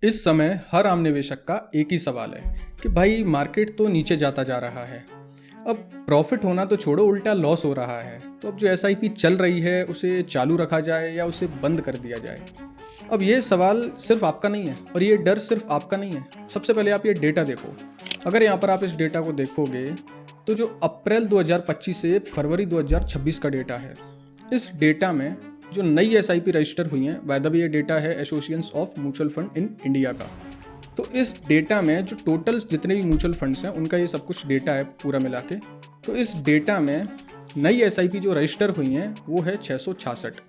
इस समय हर आम निवेशक का एक ही सवाल है कि भाई मार्केट तो नीचे जाता जा रहा है। अब प्रॉफिट होना तो छोड़ो, उल्टा लॉस हो रहा है। तो अब जो एसआईपी चल रही है उसे चालू रखा जाए या उसे बंद कर दिया जाए। अब ये सवाल सिर्फ आपका नहीं है और ये डर सिर्फ आपका नहीं है। सबसे पहले आप ये डेटा देखो। अगर यहाँ पर आप इस डेटा को देखोगे तो जो अप्रैल 2025 से फरवरी 2026 का डेटा है, इस डेटा में जो नई एसआईपी रजिस्टर हुई हैं, बाय द वे ये डेटा है association of mutual fund in India का। तो इस डेटा में जो टोटल जितने भी म्यूचुअल फंड्स हैं उनका ये सब कुछ डेटा है पूरा मिला के। तो इस डेटा में नई एसआईपी जो रजिस्टर हुई हैं वो है 666।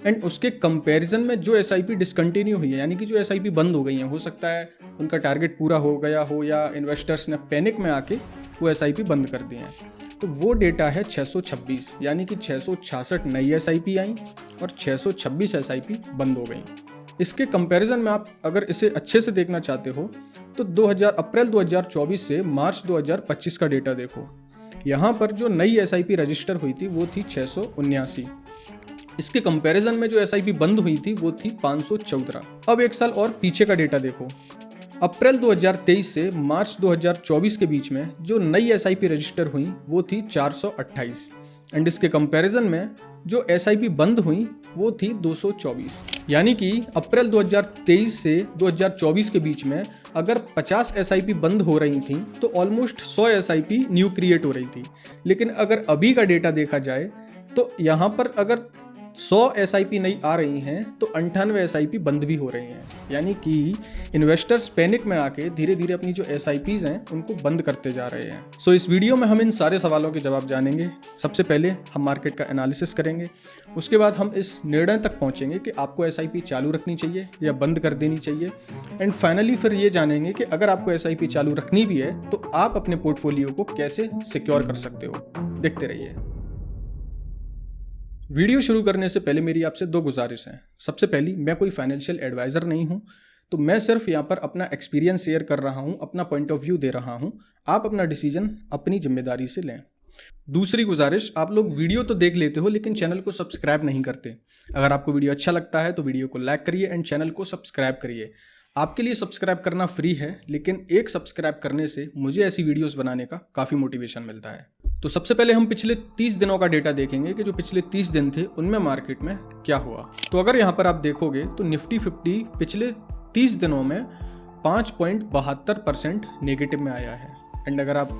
एंड उसके कंपैरिजन में जो एसआईपी डिसकंटिन्यू हुई है, यानी कि जो एसआईपी बंद हो गई हैं, हो सकता है उनका टारगेट पूरा हो गया हो या इन्वेस्टर्स ने पैनिक में आके वो एसआईपी बंद कर दी हैं, तो वो डेटा है 626। यानी कि 666 नई एसआईपी आई और 626 एसआईपी बंद हो गई। इसके कंपैरिजन में आप अगर इसे अच्छे से देखना चाहते हो तो अप्रैल 2024 से मार्च 2025 का डेटा देखो। यहाँ पर जो नई एसआईपी रजिस्टर हुई थी वो थी 679। इसके कंपैरिजन में जो एसआईपी बंद हुई थी वो थी 514। अब एक साल और पीछे का डेटा देखो। अप्रैल 2023 से मार्च 2024 के बीच में जो नई एसआईपी रजिस्टर हुई वो थी 428। एंड इसके कंपैरिजन में जो एसआईपी बंद हुई वो थी 224। यानी कि अप्रैल 2023 से 2024 के बीच में अगर 50 एसआईपी बंद हो रही थी तो ऑलमोस्ट 100 एसआईपी न्यू क्रिएट हो रही थी। लेकिन अगर अभी का डेटा देखा जाए तो यहाँ पर अगर 100 एसआईपी नई आ रही हैं तो 98 एसआईपी बंद भी हो रही हैं। यानी कि इन्वेस्टर्स पैनिक में आके धीरे धीरे अपनी जो एसआईपीज हैं उनको बंद करते जा रहे हैं। सो इस वीडियो में हम इन सारे सवालों के जवाब जानेंगे। सबसे पहले हम मार्केट का एनालिसिस करेंगे, उसके बाद हम इस निर्णय तक पहुंचेंगे कि आपको एसआईपी चालू रखनी चाहिए या बंद कर देनी चाहिए। एंड फाइनली फिर ये जानेंगे कि अगर आपको एसआईपी चालू रखनी भी है तो आप अपने पोर्टफोलियो को कैसे सिक्योर कर सकते हो। देखते रहिए। वीडियो शुरू करने से पहले मेरी आपसे दो गुजारिश हैं। सबसे पहली, मैं कोई फाइनेंशियल एडवाइज़र नहीं हूं, तो मैं सिर्फ यहाँ पर अपना एक्सपीरियंस शेयर कर रहा हूं, अपना पॉइंट ऑफ व्यू दे रहा हूं। आप अपना डिसीजन अपनी जिम्मेदारी से लें। दूसरी गुजारिश, आप लोग वीडियो तो देख लेते हो लेकिन चैनल को सब्सक्राइब नहीं करते। अगर आपको वीडियो अच्छा लगता है तो वीडियो को लाइक करिए एंड चैनल को सब्सक्राइब करिए। आपके लिए सब्सक्राइब करना फ्री है, लेकिन एक सब्सक्राइब करने से मुझे ऐसी वीडियोस बनाने का काफ़ी मोटिवेशन मिलता है। तो सबसे पहले हम पिछले 30 दिनों का डेटा देखेंगे कि जो पिछले 30 दिन थे उनमें मार्केट में क्या हुआ। तो अगर यहाँ पर आप देखोगे तो निफ्टी 50 पिछले 30 दिनों में 5.72% नेगेटिव में आया है। एंड अगर आप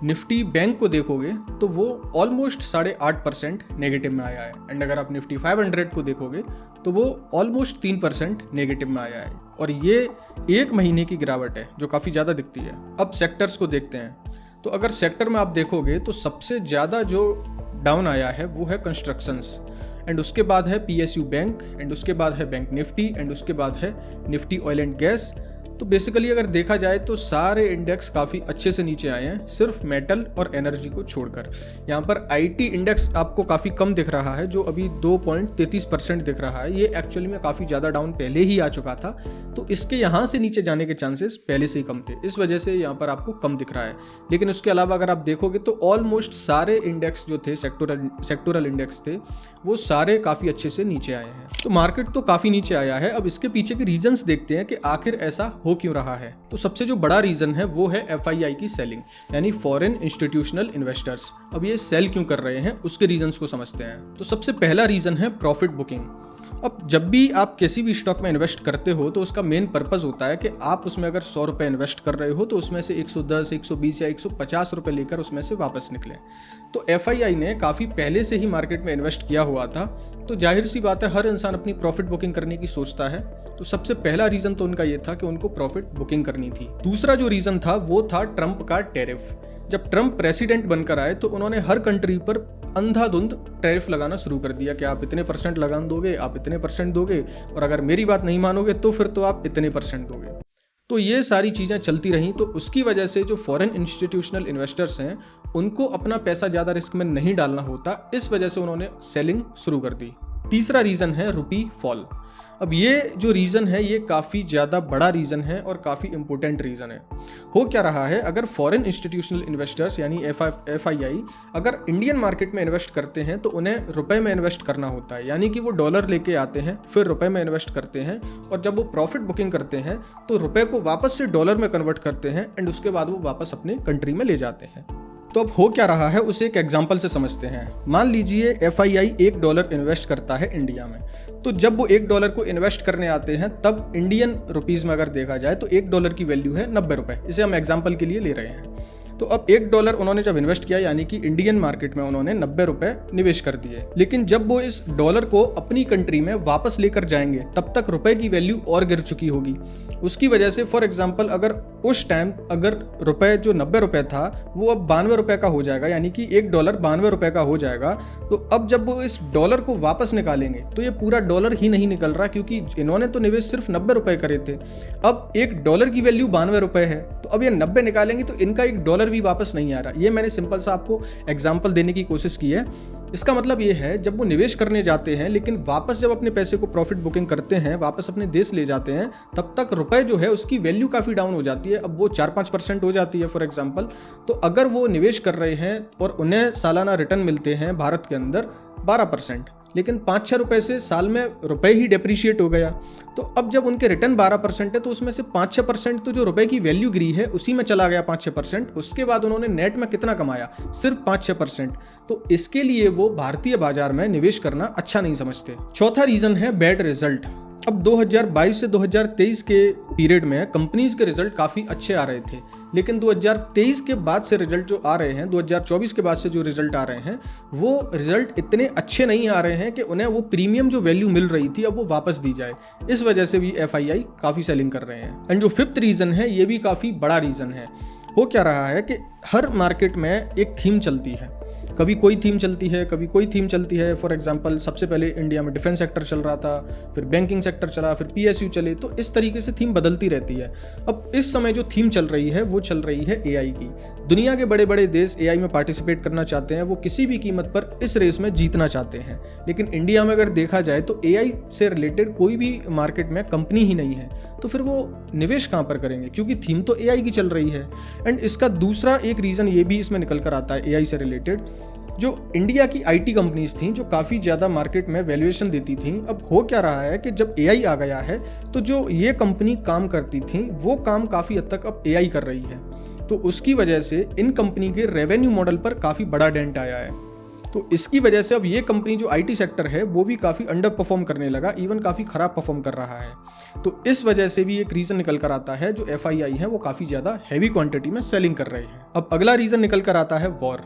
निफ्टी बैंक को देखोगे तो वो ऑलमोस्ट 8.5% नेगेटिव में आया है। एंड अगर आप निफ्टी 500 को देखोगे तो वो ऑलमोस्ट 3% नेगेटिव में आया है। और ये एक महीने की गिरावट है जो काफ़ी ज़्यादा दिखती है। अब सेक्टर्स को देखते हैं। तो अगर सेक्टर में आप देखोगे तो सबसे ज़्यादा जो डाउन आया है वो है कंस्ट्रक्शंस। एंड उसके बाद है पीएसयू बैंक, एंड उसके बाद है बैंक निफ्टी, एंड उसके बाद है निफ्टी ऑयल एंड गैस। तो बेसिकली अगर देखा जाए तो सारे इंडेक्स काफ़ी अच्छे से नीचे आए हैं, सिर्फ मेटल और एनर्जी को छोड़कर। यहाँ पर आईटी इंडेक्स आपको काफ़ी कम दिख रहा है, जो अभी 2.33% दिख रहा है। ये एक्चुअली में काफ़ी ज़्यादा डाउन पहले ही आ चुका था, तो इसके यहाँ से नीचे जाने के चांसेस पहले से ही कम थे, इस वजह से यहाँ पर आपको कम दिख रहा है। लेकिन उसके अलावा अगर आप देखोगे तो ऑलमोस्ट सारे इंडेक्स जो थे, सेक्टोरल इंडेक्स थे, वो सारे काफ़ी अच्छे से नीचे आए हैं। तो मार्केट तो काफ़ी नीचे आया है। अब इसके पीछे के रीजंस देखते हैं कि आखिर ऐसा हो क्यों रहा है। तो सबसे जो बड़ा रीजन है वो है एफआईआई की सेलिंग, यानी फॉरेन इंस्टीट्यूशनल इन्वेस्टर्स। अब ये सेल क्यों कर रहे हैं उसके रीजंस को समझते हैं। तो सबसे पहला रीजन है प्रॉफिट बुकिंग। अब जब भी आप किसी भी स्टॉक में इन्वेस्ट करते हो तो उसका मेन पर्पस होता है कि आप उसमें अगर 100 रुपये इन्वेस्ट कर रहे हो तो उसमें से 110, 120 या 150 रुपये लेकर उसमें से वापस निकले। तो एफआईआई ने काफ़ी पहले से ही मार्केट में इन्वेस्ट किया हुआ था, तो जाहिर सी बात है हर इंसान अपनी प्रॉफिट बुकिंग करने की सोचता है। तो सबसे पहला रीज़न तो उनका ये था कि उनको प्रॉफिट बुकिंग करनी थी। दूसरा जो रीज़न था वो था ट्रंप का टैरिफ। जब ट्रंप प्रेसिडेंट बनकर आए तो उन्होंने हर कंट्री पर अंधाधुंध टैरिफ लगाना शुरू कर दिया कि आप इतने % लगान दोगे, आप इतने % दोगे, और अगर मेरी बात नहीं मानोगे तो फिर तो आप इतने % दोगे। तो ये सारी चीज़ें चलती रहीं, तो उसकी वजह से जो फॉरेन इंस्टीट्यूशनल इन्वेस्टर्स हैं उनको अपना पैसा ज़्यादा रिस्क में नहीं डालना होता, इस वजह से उन्होंने सेलिंग शुरू कर दी। तीसरा रीज़न है रुपी फॉल। अब ये जो रीज़न है ये काफ़ी ज़्यादा बड़ा रीज़न है और काफ़ी इंपॉर्टेंट रीज़न है। हो क्या रहा है, अगर फॉरेन इंस्टीट्यूशनल इन्वेस्टर्स यानी FII अगर इंडियन मार्केट में इन्वेस्ट करते हैं तो उन्हें रुपए में इन्वेस्ट करना होता है, यानी कि वो डॉलर लेके आते हैं फिर रुपए में इन्वेस्ट करते हैं और जब वो प्रॉफिट बुकिंग करते हैं तो रुपए को वापस से डॉलर में कन्वर्ट करते हैं एंड उसके बाद वो वापस अपने कंट्री में ले जाते हैं। तो अब हो क्या रहा है उसे एक एग्जांपल से समझते हैं। मान लीजिए FII $1 इन्वेस्ट करता है इंडिया में, तो जब वो $1 को इन्वेस्ट करने आते हैं तब इंडियन रुपीज़ में अगर देखा जाए तो $1 की वैल्यू है 90 रुपये। इसे हम एग्जांपल के लिए ले रहे हैं। तो अब $1 उन्होंने जब इन्वेस्ट किया यानी कि इंडियन मार्केट में उन्होंने 90 रुपये निवेश कर दिए, लेकिन जब वो इस डॉलर को अपनी कंट्री में वापस लेकर जाएंगे तब तक रुपए की वैल्यू और गिर चुकी होगी। उसकी वजह से फॉर एग्जांपल अगर उस टाइम अगर रुपए जो 90 रुपये था वो अब 92 रुपये का हो जाएगा, यानी कि $1 92 रुपये का हो जाएगा। तो अब जब वो इस डॉलर को वापस निकालेंगे तो ये पूरा डॉलर ही नहीं निकल रहा, क्योंकि इन्होंने तो निवेश सिर्फ 90 रुपये करे थे। अब $1 की वैल्यू 92 रुपये है, तो अब ये 90 निकालेंगे तो इनका $1 भी वापस नहीं आ रहा। ये मैंने सिंपल सा आपको एग्जांपल देने की कोशिश की है। इसका मतलब ये है जब वो निवेश करने जाते हैं लेकिन वापस जब अपने पैसे को प्रॉफिट बुकिंग करते हैं वापस अपने देश ले जाते हैं तब तक रुपए जो है उसकी वैल्यू काफ़ी डाउन हो जाती है। अब वो 4-5% हो जाती है फॉर एग्जांपल। तो अगर वो निवेश कर रहे हैं और उन्हें सालाना रिटर्न मिलते हैं भारत के अंदर 12%, लेकिन 5-6 रुपए से साल में रुपए ही डेप्रीशिएट हो गया, तो अब जब उनके रिटर्न 12% है तो उसमें से 5-6% तो जो रुपए की वैल्यू गिरी है उसी में चला गया 5-6%। उसके बाद उन्होंने नेट में कितना कमाया, सिर्फ 5-6%। तो इसके लिए वो भारतीय बाजार में निवेश करना अच्छा नहीं समझते। चौथा रीजन है बैड रिजल्ट। अब 2022 से 2023 के पीरियड में कंपनीज के रिजल्ट काफ़ी अच्छे आ रहे थे, लेकिन 2023 के बाद से रिजल्ट जो आ रहे हैं, 2024 के बाद से जो रिजल्ट आ रहे हैं वो रिजल्ट इतने अच्छे नहीं आ रहे हैं कि उन्हें वो प्रीमियम जो वैल्यू मिल रही थी अब वो वापस दी जाए। इस वजह से भी FII काफ़ी सेलिंग कर रहे हैं। एंड जो फिफ्थ रीज़न है ये भी काफ़ी बड़ा रीज़न है। हो क्या रहा है कि हर मार्केट में एक थीम चलती है, कभी कोई थीम चलती है कभी कोई थीम चलती है। फॉर एग्जांपल सबसे पहले इंडिया में डिफेंस सेक्टर चल रहा था, फिर बैंकिंग सेक्टर चला, फिर PSU चले, तो इस तरीके से थीम बदलती रहती है। अब इस समय जो थीम चल रही है वो चल रही है AI की। दुनिया के बड़े बड़े देश AI में पार्टिसिपेट करना चाहते हैं, वो किसी भी कीमत पर इस रेस में जीतना चाहते हैं। लेकिन इंडिया में अगर देखा जाए तो AI से रिलेटेड कोई भी मार्केट में कंपनी ही नहीं है, तो फिर वो निवेश कहाँ पर करेंगे, क्योंकि थीम तो AI की चल रही है। एंड इसका दूसरा एक रीज़न ये भी इसमें निकल कर आता है AI से रिलेटेड, जो इंडिया की IT कंपनीज थी जो काफ़ी ज़्यादा मार्केट में वैल्यूएशन देती थी। अब हो क्या रहा है कि जब AI आ गया है तो जो ये कंपनी काम करती थी वो काम काफ़ी हद तक अब AI कर रही है, तो उसकी वजह से इन कंपनी के रेवेन्यू मॉडल पर काफ़ी बड़ा डेंट आया है। तो इसकी वजह से अब ये कंपनी जो IT सेक्टर है वो भी काफ़ी अंडर परफॉर्म करने लगा, इवन काफ़ी ख़राब परफॉर्म कर रहा है। तो इस वजह से भी एक रीज़न निकल कर आता है, जो FII है वो काफ़ी ज़्यादा हैवी क्वांटिटी में सेलिंग कर रहे हैं। अब अगला रीज़न निकल कर आता है वॉर।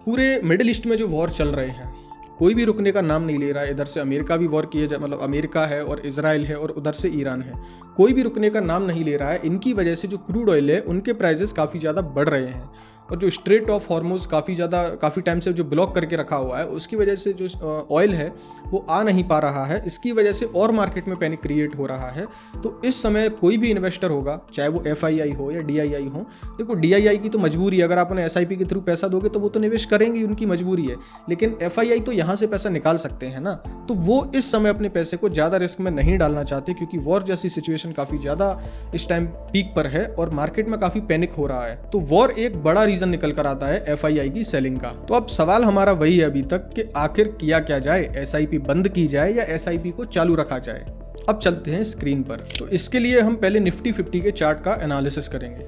पूरे मिडिल ईस्ट में जो वॉर चल रहे हैं कोई भी रुकने का नाम नहीं ले रहा है। इधर से अमेरिका भी वॉर किए जा, मतलब अमेरिका है और इजराइल है और उधर से ईरान है, कोई भी रुकने का नाम नहीं ले रहा है। इनकी वजह से जो क्रूड ऑयल है उनके प्राइसेस काफ़ी ज़्यादा बढ़ रहे हैं, और जो स्ट्रेट ऑफ हॉर्मुज़ काफ़ी टाइम से जो ब्लॉक करके रखा हुआ है उसकी वजह से जो ऑयल है वो आ नहीं पा रहा है। इसकी वजह से और मार्केट में पैनिक क्रिएट हो रहा है। तो इस समय कोई भी इन्वेस्टर होगा, चाहे वो FII हो या DII हो, देखो DII की तो मजबूरी है, अगर आप उन्हें SIP के थ्रू पैसा दोगे तो वो तो निवेश करेंगे, उनकी मजबूरी है। लेकिन FII तो यहाँ से पैसा निकाल सकते हैं ना, तो वो इस समय अपने पैसे को ज़्यादा रिस्क में नहीं डालना चाहते, क्योंकि वॉर जैसी सिचुएशन काफ़ी ज़्यादा इस टाइम पीक पर है और मार्केट में काफ़ी पैनिक हो रहा है। तो वॉर एक बड़ा रीज़न निकल कर आता है FII की सेलिंग का। तो अब सवाल हमारा वही है अभी तक कि आखिर किया क्या जाए, SIP बंद की जाए या SIP को चालू रखा जाए। अब चलते हैं स्क्रीन पर। तो इसके लिए हम पहले निफ्टी 50 के चार्ट का एनालिसिस करेंगे।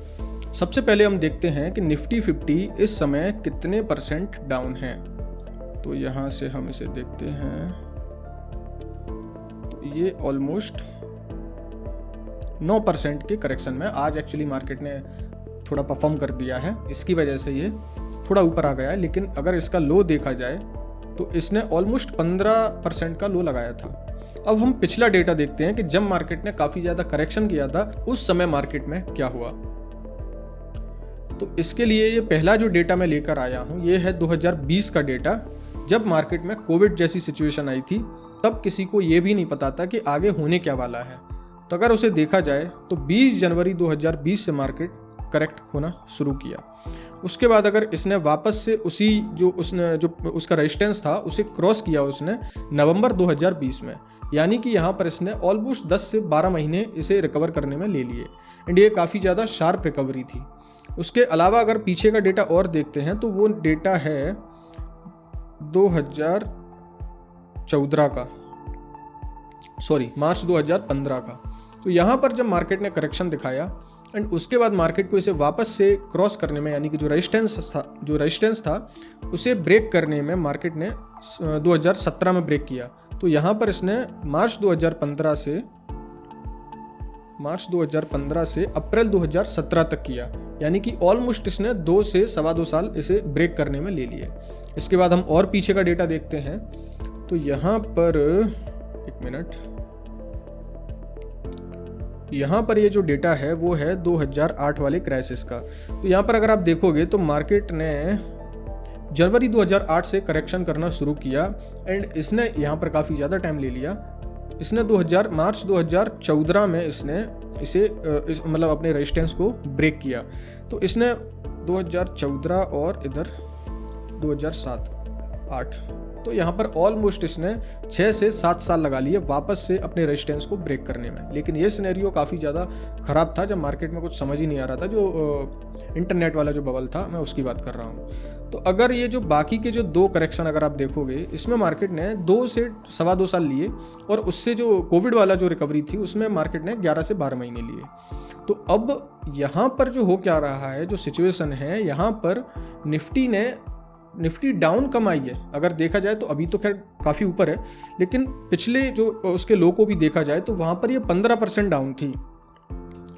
सबसे पहले हम देखते हैं कि निफ्टी 50 इस समय कितने % डाउन है। तो यहाँ से हम इसे देखते हैं, तो ये ऑलमोस्ट 9% के करेक्शन में आज एक्चुअली मार्केट ने थोड़ा परफॉर्म कर दिया है, इसकी वजह से ये थोड़ा ऊपर आ गया है। लेकिन अगर इसका लो देखा जाए तो इसने ऑलमोस्ट 15% का लो लगाया था। अब हम पिछला डेटा देखते हैं कि जब मार्केट ने काफ़ी ज़्यादा करेक्शन किया था उस समय मार्केट में क्या हुआ। तो इसके लिए ये पहला जो डेटा मैं लेकर आया हूँ ये है 2020 का डेटा, जब मार्केट में कोविड जैसी सिचुएशन आई थी। तब किसी को ये भी नहीं पता था कि आगे होने क्या वाला है। तो अगर उसे देखा जाए तो 20 जनवरी 2020 से मार्केट करेक्ट होना शुरू किया। उसके बाद अगर इसने वापस से उसका रेजिस्टेंस था उसे क्रॉस किया उसने नवंबर 2020 में, यानी कि यहाँ पर इसने ऑलमोस्ट 10 से 12 महीने इसे रिकवर करने में ले लिए एंड ये काफ़ी ज़्यादा शार्प रिकवरी थी। उसके अलावा अगर पीछे का डेटा और देखते हैं तो वो डेटा है 2014 का, सॉरी मार्च 2015 का। तो यहाँ पर जब मार्केट ने करेक्शन दिखाया एंड उसके बाद मार्केट को इसे वापस से क्रॉस करने में, यानी कि जो रेजिस्टेंस था उसे ब्रेक करने में मार्केट ने 2017 में ब्रेक किया। तो यहाँ पर इसने मार्च 2015 से अप्रैल 2017 तक किया, यानी कि ऑलमोस्ट इसने 2 से सवा 2 साल इसे ब्रेक करने में ले लिए। इसके बाद हम और पीछे का डेटा देखते हैं तो यहाँ पर एक मिनट, यहाँ पर ये जो डेटा है वो है 2008 वाले क्राइसिस का। तो यहाँ पर अगर आप देखोगे तो मार्केट ने जनवरी 2008 से करेक्शन करना शुरू किया एंड इसने यहाँ पर काफ़ी ज़्यादा टाइम ले लिया। इसने मार्च 2014 में इसने मतलब अपने रेजिस्टेंस को ब्रेक किया। तो इसने 2014 और इधर 2007, 8, तो यहाँ पर ऑलमोस्ट इसने 6 से 7 साल लगा लिए वापस से अपने रेजिस्टेंस को ब्रेक करने में। लेकिन ये सिनेरियो काफ़ी ज़्यादा ख़राब था जब मार्केट में कुछ समझ ही नहीं आ रहा था। जो इंटरनेट वाला जो बबल था मैं उसकी बात कर रहा हूँ। तो अगर ये जो बाकी के जो 2 करेक्शन अगर आप देखोगे, इसमें मार्केट ने 2 से सवा 2 साल लिए और उससे जो कोविड वाला जो रिकवरी थी उसमें मार्केट ने 11 से 12 महीने लिए। तो अब यहाँ पर जो हो क्या रहा है, जो सिचुएशन है यहाँ पर निफ्टी डाउन कम आई है। अगर देखा जाए तो अभी तो खैर काफ़ी ऊपर है, लेकिन पिछले जो उसके लो को भी देखा जाए तो वहाँ पर ये 15% डाउन थी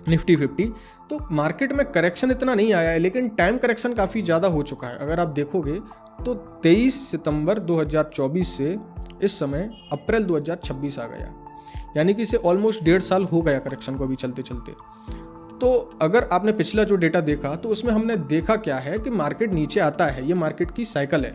निफ्टी 50। तो मार्केट में करेक्शन इतना नहीं आया है, लेकिन टाइम करेक्शन काफ़ी ज़्यादा हो चुका है। अगर आप देखोगे तो 23 सितंबर 2024 से इस समय अप्रैल 2026 आ गया, यानी कि इसे ऑलमोस्ट 1.5 साल हो गया करेक्शन को अभी चलते चलते। तो अगर आपने पिछला जो डेटा देखा तो उसमें हमने देखा क्या है कि मार्केट नीचे आता है, ये मार्केट की साइकिल है,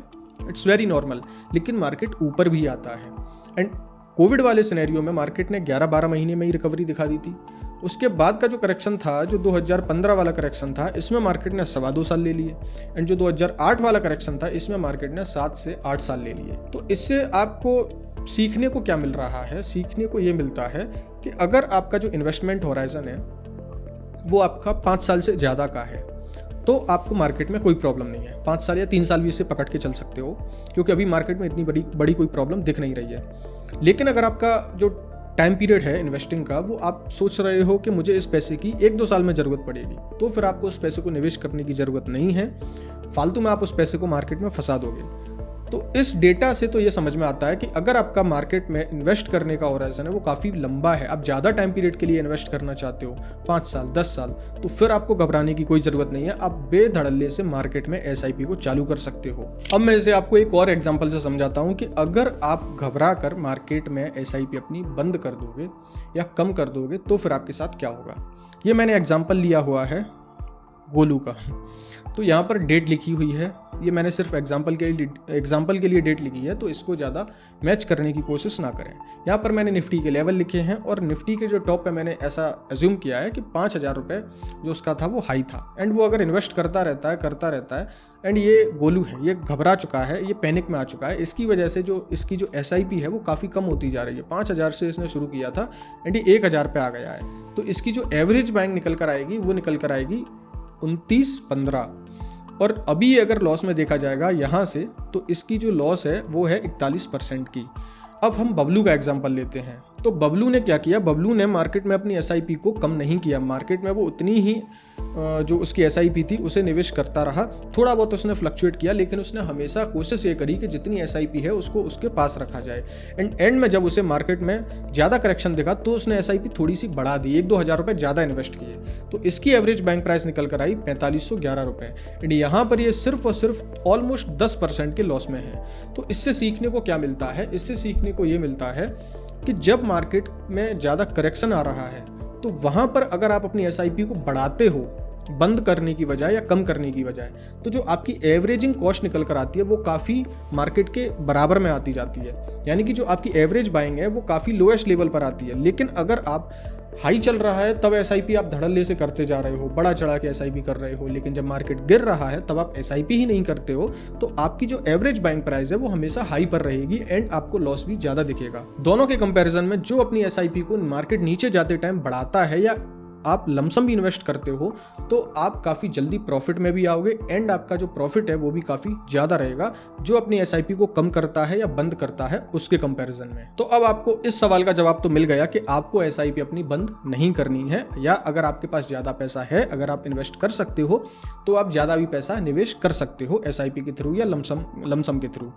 इट्स वेरी नॉर्मल, लेकिन मार्केट ऊपर भी आता है। एंड कोविड वाले सिनेरियो में मार्केट ने 11-12 महीने में ही रिकवरी दिखा दी थी। उसके बाद का जो करेक्शन था, जो 2015 वाला करेक्शन था, इसमें मार्केट ने सवा 2 साल ले लिए एंड जो 2008 वाला करेक्शन था इसमें मार्केट ने 7 से 8 साल ले लिए। तो इससे आपको सीखने को क्या मिल रहा है? सीखने को ये मिलता है कि अगर आपका जो इन्वेस्टमेंट होराइजन है वो आपका 5 साल से ज़्यादा का है तो आपको मार्केट में कोई प्रॉब्लम नहीं है। 5 साल या 3 साल भी इसे पकड़ के चल सकते हो, क्योंकि अभी मार्केट में इतनी बड़ी कोई प्रॉब्लम दिख नहीं रही है। लेकिन अगर आपका जो टाइम पीरियड है इन्वेस्टिंग का, वो आप सोच रहे हो कि मुझे इस पैसे की 1-2 साल में ज़रूरत पड़ेगी, तो फिर आपको उस पैसे को निवेश करने की ज़रूरत नहीं है। फालतू में आप उस पैसे को मार्केट में फंसा दोगे। तो इस डेटा से तो ये समझ में आता है कि अगर आपका मार्केट में इन्वेस्ट करने का होराइजन है वो काफ़ी लंबा है, आप ज़्यादा टाइम पीरियड के लिए इन्वेस्ट करना चाहते हो, 5 साल 10 साल, तो फिर आपको घबराने की कोई ज़रूरत नहीं है। आप बेधड़ल्ले से मार्केट में SIP को चालू कर सकते हो। अब मैं इसे आपको एक और एग्जाम्पल से समझाता हूँ कि अगर आप घबरा कर मार्केट में SIP अपनी बंद कर दोगे या कम कर दोगे तो फिर आपके साथ क्या होगा। ये मैंने एग्जाम्पल लिया हुआ है गोलू का। तो यहाँ पर डेट लिखी हुई है, ये मैंने सिर्फ एग्जाम्पल के लिए डेट लिखी है, तो इसको ज़्यादा मैच करने की कोशिश ना करें। यहाँ पर मैंने निफ्टी के लेवल लिखे हैं और निफ्टी के जो टॉप पे मैंने ऐसा एज्यूम किया है कि 5,000 रुपये जो उसका था वो हाई था एंड वो अगर इन्वेस्ट करता रहता है एंड ये गोलू है, ये घबरा चुका है, ये पैनिक में आ चुका है। इसकी वजह से जो इसकी जो SIP है वो काफ़ी कम होती जा रही है। 5,000 से इसने शुरू किया था एंड ये 1,000 पे आ गया है। तो इसकी जो एवरेज बैंक निकल कर आएगी वो निकल कर आएगी 29-15, और अभी अगर लॉस में देखा जाएगा यहाँ से तो इसकी जो लॉस है वो है 41% की। अब हम बबलू का एग्जांपल लेते हैं। तो बबलू ने क्या किया, बबलू ने मार्केट में अपनी SIP को कम नहीं किया, मार्केट में वो उतनी ही जो उसकी SIP थी उसे निवेश करता रहा। थोड़ा बहुत उसने फ्लक्चुएट किया, लेकिन उसने हमेशा कोशिश ये करी कि जितनी SIP है उसको उसके पास रखा जाए। एंड में जब उसे मार्केट में ज़्यादा करेक्शन दिखा तो उसने SIP थोड़ी सी बढ़ा दी, 1-2 हज़ार रुपये ज़्यादा इन्वेस्ट किए। तो इसकी एवरेज बैंक प्राइस निकल कर आई 4511 रुपये एंड यहाँ पर ये सिर्फ और सिर्फ ऑलमोस्ट 10% के लॉस में है। तो इससे सीखने को क्या मिलता है? इससे सीखने को ये मिलता है कि जब मार्केट में ज़्यादा करेक्शन आ रहा है तो वहाँ पर अगर आप अपनी SIP को बढ़ाते हो बंद करने की बजाय या कम करने की बजाय, तो जो आपकी एवरेजिंग कॉस्ट निकल कर आती है वो काफ़ी मार्केट के बराबर में आती जाती है, यानी कि जो आपकी एवरेज बाइंग है वो काफ़ी लोएस्ट लेवल पर आती है। लेकिन अगर आप हाई चल रहा है तब एसआईपी आप धड़ल्ले से करते जा रहे हो, बड़ा चढ़ा के एसआईपी कर रहे हो, लेकिन जब मार्केट गिर रहा है तब आप एसआईपी ही नहीं करते हो, तो आपकी जो एवरेज बाइंग प्राइस है वो हमेशा हाई पर रहेगी एंड आपको लॉस भी ज्यादा दिखेगा। दोनों के कंपैरिजन में जो अपनी एसआईपी को मार्केट नीचे जाते टाइम बढ़ाता है या आप लमसम भी इन्वेस्ट करते हो तो आप काफ़ी जल्दी प्रॉफिट में भी आओगे एंड आपका जो प्रॉफिट है वो भी काफ़ी ज़्यादा रहेगा जो अपनी एसआईपी को कम करता है या बंद करता है उसके कंपैरिजन में। तो अब आपको इस सवाल का जवाब तो मिल गया कि आपको एसआईपी अपनी बंद नहीं करनी है, या अगर आपके पास ज़्यादा पैसा है, अगर आप इन्वेस्ट कर सकते हो तो आप ज़्यादा भी पैसा निवेश कर सकते हो एसआईपी के थ्रू या लमसम के थ्रू।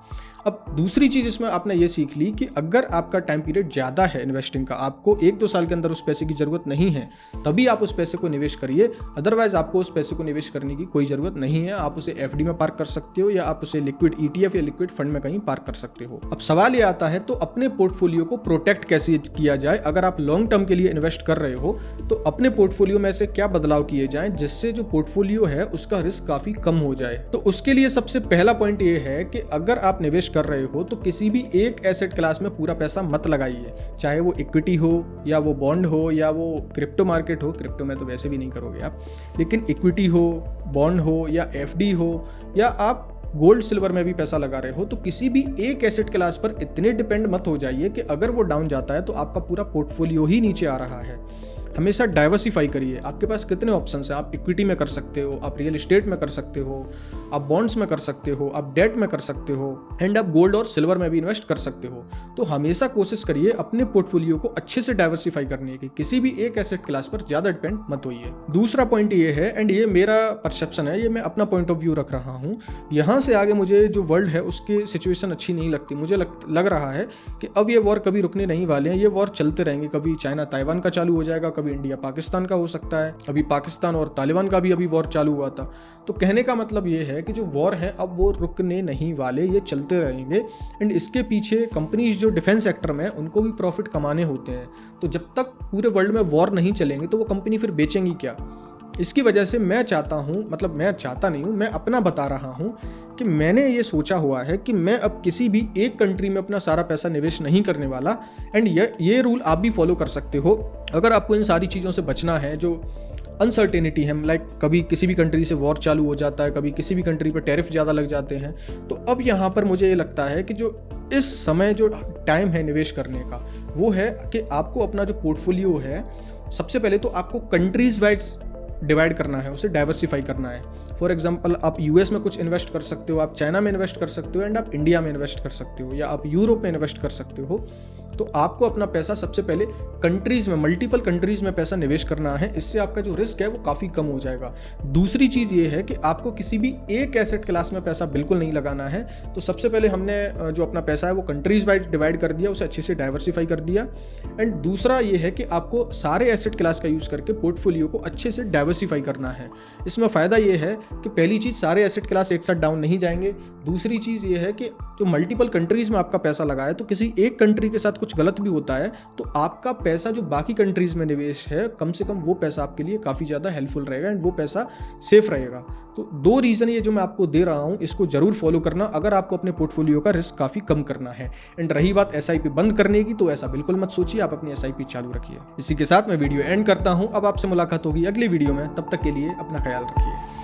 अब दूसरी चीज़ इसमें आपने ये सीख ली कि अगर आपका टाइम पीरियड ज़्यादा है इन्वेस्टिंग का, आपको 1-2 साल के अंदर उस पैसे की ज़रूरत नहीं है, तभी आप उस पैसे को निवेश करिए, अदरवाइज आपको उस पैसे को निवेश करने की कोई जरूरत नहीं है। आप उसे एफडी में पार्क कर सकते हो या आप उसे लिक्विड ईटीएफ या लिक्विड फंड में कहीं पार्क कर सकते हो। अब सवाल ये आता है तो अपने पोर्टफोलियो को प्रोटेक्ट कैसे किया जाए। अगर आप लॉन्ग टर्म के लिए इन्वेस्ट कर रहे हो तो अपने पोर्टफोलियो में से क्या बदलाव किए जाएं जिससे जो पोर्टफोलियो है उसका रिस्क काफी कम हो जाए। तो उसके लिए सबसे पहला पॉइंट ये है कि अगर आप निवेश कर रहे हो तो किसी भी एक एसेट क्लास में पूरा पैसा मत लगाइए, चाहे वो इक्विटी हो या वो बॉन्ड हो या वो क्रिप्टो मार्केट हो। क्रिप्टो में तो वैसे भी नहीं करोगे आप, लेकिन इक्विटी हो, बॉन्ड हो या एफडी हो या आप गोल्ड सिल्वर में भी पैसा लगा रहे हो, तो किसी भी एक एसेट क्लास पर इतने डिपेंड मत हो जाइए कि अगर वो डाउन जाता है तो आपका पूरा पोर्टफोलियो ही नीचे आ रहा है। हमेशा डाइवर्सिफाई करिए। आपके पास कितने ऑप्शंस हैं, आप इक्विटी में कर सकते हो, आप रियल एस्टेट में कर सकते हो, आप बॉन्ड्स में कर सकते हो, आप डेट में कर सकते हो एंड आप गोल्ड और सिल्वर में भी इन्वेस्ट कर सकते हो। तो हमेशा कोशिश करिए अपने पोर्टफोलियो को अच्छे से डाइवर्सिफाई करने की, किसी भी एक एसेट क्लास पर ज्यादा डिपेंड मत होइए। दूसरा पॉइंट ये है, एंड ये मेरा परसेप्शन है, ये मैं अपना पॉइंट ऑफ व्यू रख रहा हूँ, यहाँ से आगे मुझे जो वर्ल्ड है उसकी सिचुएशन अच्छी नहीं लगती। मुझे लग रहा है कि अब ये वॉर कभी रुकने नहीं वाले हैं, ये वॉर चलते रहेंगे। कभी चाइना ताइवान का चालू हो जाएगा, कभी इंडिया पाकिस्तान का हो सकता है, अभी पाकिस्तान और तालिबान का भी अभी वॉर चालू हुआ था। तो कहने का मतलब ये है कि जो वॉर है अब वो रुकने नहीं वाले, ये चलते रहेंगे एंड इसके पीछे कंपनीज जो डिफेंस सेक्टर में उनको भी प्रॉफिट कमाने होते हैं। तो जब तक पूरे वर्ल्ड में वॉर नहीं चलेंगे तो वो कंपनी फिर बेचेंगी क्या। इसकी वजह से मैं चाहता हूँ, मतलब मैं चाहता नहीं हूँ, मैं अपना बता रहा हूँ कि मैंने ये सोचा हुआ है कि मैं अब किसी भी एक कंट्री में अपना सारा पैसा निवेश नहीं करने वाला। एंड ये रूल आप भी फॉलो कर सकते हो अगर आपको इन सारी चीज़ों से बचना है जो अनसर्टेनिटी है। लाइक कभी किसी भी कंट्री से वॉर चालू हो जाता है, कभी किसी भी कंट्री पर टैरिफ ज़्यादा लग जाते हैं। तो अब यहाँ पर मुझे ये लगता है कि जो इस समय जो टाइम है निवेश करने का वो है कि आपको अपना जो पोर्टफोलियो है सबसे पहले तो आपको कंट्रीज वाइज डिवाइड करना है, उसे डाइवर्सिफाई करना है। फॉर एग्जांपल आप यूएस में कुछ इन्वेस्ट कर सकते हो, आप चाइना में इन्वेस्ट कर सकते हो एंड आप इंडिया में इन्वेस्ट कर सकते हो या आप यूरोप में इन्वेस्ट कर सकते हो। तो आपको अपना पैसा सबसे पहले कंट्रीज में, मल्टीपल कंट्रीज में पैसा निवेश करना है। इससे आपका जो रिस्क है वो काफ़ी कम हो जाएगा। दूसरी चीज़ ये है कि आपको किसी भी एक एसेट क्लास में पैसा बिल्कुल नहीं लगाना है। तो सबसे पहले हमने जो अपना पैसा है वो कंट्रीज वाइज डिवाइड कर दिया, उसे अच्छे से डाइवर्सिफाई कर दिया। एंड दूसरा ये है कि आपको सारे एसेट क्लास का यूज़ करके पोर्टफोलियो को अच्छे से डाइवर्सिफाई करना है। इसमें फ़ायदा ये है कि पहली चीज़ सारे एसेट क्लास एक साथ डाउन नहीं जाएंगे। दूसरी चीज़ ये है कि जो मल्टीपल कंट्रीज़ में आपका पैसा लगा है तो किसी एक कंट्री के साथ कुछ गलत भी होता है तो आपका पैसा जो बाकी कंट्रीज़ में निवेश है, कम से कम वो पैसा आपके लिए काफ़ी ज़्यादा हेल्पफुल रहेगा एंड वो पैसा सेफ रहेगा। तो 2 रीज़न ये जो मैं आपको दे रहा हूँ इसको ज़रूर फॉलो करना अगर आपको अपने पोर्टफोलियो का रिस्क काफ़ी कम करना है। एंड रही बात एसआईपी बंद करने की, तो ऐसा बिल्कुल मत सोचिए, आप अपनी एसआईपी चालू रखिए। इसी के साथ मैं वीडियो एंड करता हूँ। अब आपसे मुलाकात होगी अगली वीडियो में, तब तक के लिए अपना ख्याल रखिए।